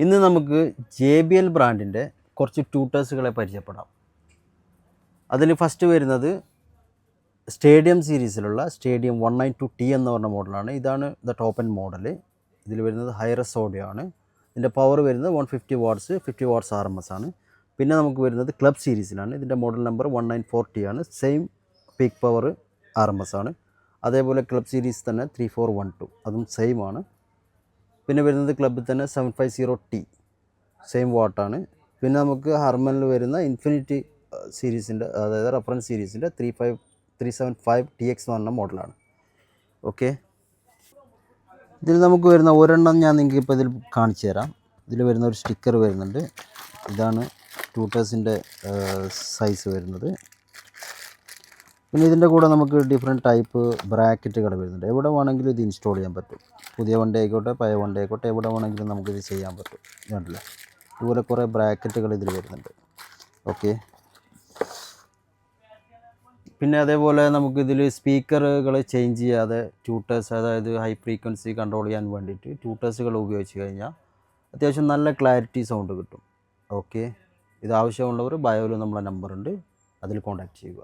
ഇന്ന് നമുക്ക് JBL ബ്രാൻഡിൻ്റെ കുറച്ച് ട്യൂട്ടേഴ്സുകളെ പരിചയപ്പെടാം. അതിൽ ഫസ്റ്റ് വരുന്നത് സ്റ്റേഡിയം സീരീസിലുള്ള സ്റ്റേഡിയം 192T എന്ന് പറഞ്ഞ മോഡലാണ്. ഇതാണ് ദ ടോപ്പ് എൻഡ് മോഡൽ. ഇതിൽ വരുന്നത് ഹൈറസ് ഓഡിയോ ആണ്. ഇതിൻ്റെ പവർ വരുന്നത് 150 വാട്ട്സ്, 50 വാട്ട്സ് RMS ആണ്. പിന്നെ നമുക്ക് വരുന്നത് ക്ലബ് സീരീസിലാണ്. ഇതിൻ്റെ മോഡൽ നമ്പർ 194T ആണ്. സെയിം പീക്ക് പവർ RMS ആണ്. അതേപോലെ ക്ലബ് സീരീസ് തന്നെ 3412 അതും സെയിം ആണ്. പിന്നെ വരുന്നത് ക്ലബ്ബിൽ തന്നെ 750T സെയിം വാട്ടാണ്. പിന്നെ നമുക്ക് ഹർമനിൽ വരുന്ന ഇൻഫിനിറ്റി സീരീസിൻ്റെ, അതായത് റെഫറൻസ് സീരീസിൻ്റെ 375TX എന്ന് പറഞ്ഞ മോഡലാണ്. ഓക്കെ, ഇതിൽ നമുക്ക് വരുന്ന ഒരെണ്ണം ഞാൻ നിങ്ങൾക്ക് ഇപ്പോൾ ഇതിൽ കാണിച്ചു തരാം. ഇതിൽ വരുന്ന ഒരു സ്റ്റിക്കർ വരുന്നുണ്ട്. ഇതാണ് ട്യൂട്ടേഴ്സിൻ്റെ സൈസ് വരുന്നത്. പിന്നെ ഇതിൻ്റെ കൂടെ നമുക്ക് ഡിഫറെൻറ്റ് ടൈപ്പ് ബ്രാക്കറ്റുകൾ വരുന്നുണ്ട്. എവിടെ വേണമെങ്കിലും ഇത് ഇൻസ്റ്റാൾ ചെയ്യാൻ പറ്റും. പുതിയ വണ്ടി ആയിക്കോട്ടെ, പഴയ വണ്ടി ആയിക്കോട്ടെ, എവിടെ വേണമെങ്കിലും നമുക്കിത് ചെയ്യാൻ പറ്റും. കണ്ടില്ലേ, ഇതുപോലെ കുറേ ബ്രാക്കറ്റുകൾ ഇതിൽ വരുന്നുണ്ട്. ഓക്കെ, പിന്നെ അതേപോലെ നമുക്കിതിൽ സ്പീക്കറുകൾ ചേഞ്ച് ചെയ്യാതെ ട്യൂട്ടേഴ്സ്, അതായത് ഹൈ ഫ്രീക്വൻസി കൺട്രോൾ ചെയ്യാൻ വേണ്ടിയിട്ട് ട്യൂട്ടേഴ്സുകൾ ഉപയോഗിച്ച് കഴിഞ്ഞാൽ അത്യാവശ്യം നല്ല ക്ലാരിറ്റി സൗണ്ട് കിട്ടും. ഓക്കെ, ഇത് ആവശ്യമുള്ളവർ ബയോയിൽ നമ്മളെ നമ്പറുണ്ട്, അതിൽ കോൺടാക്റ്റ് ചെയ്യുക.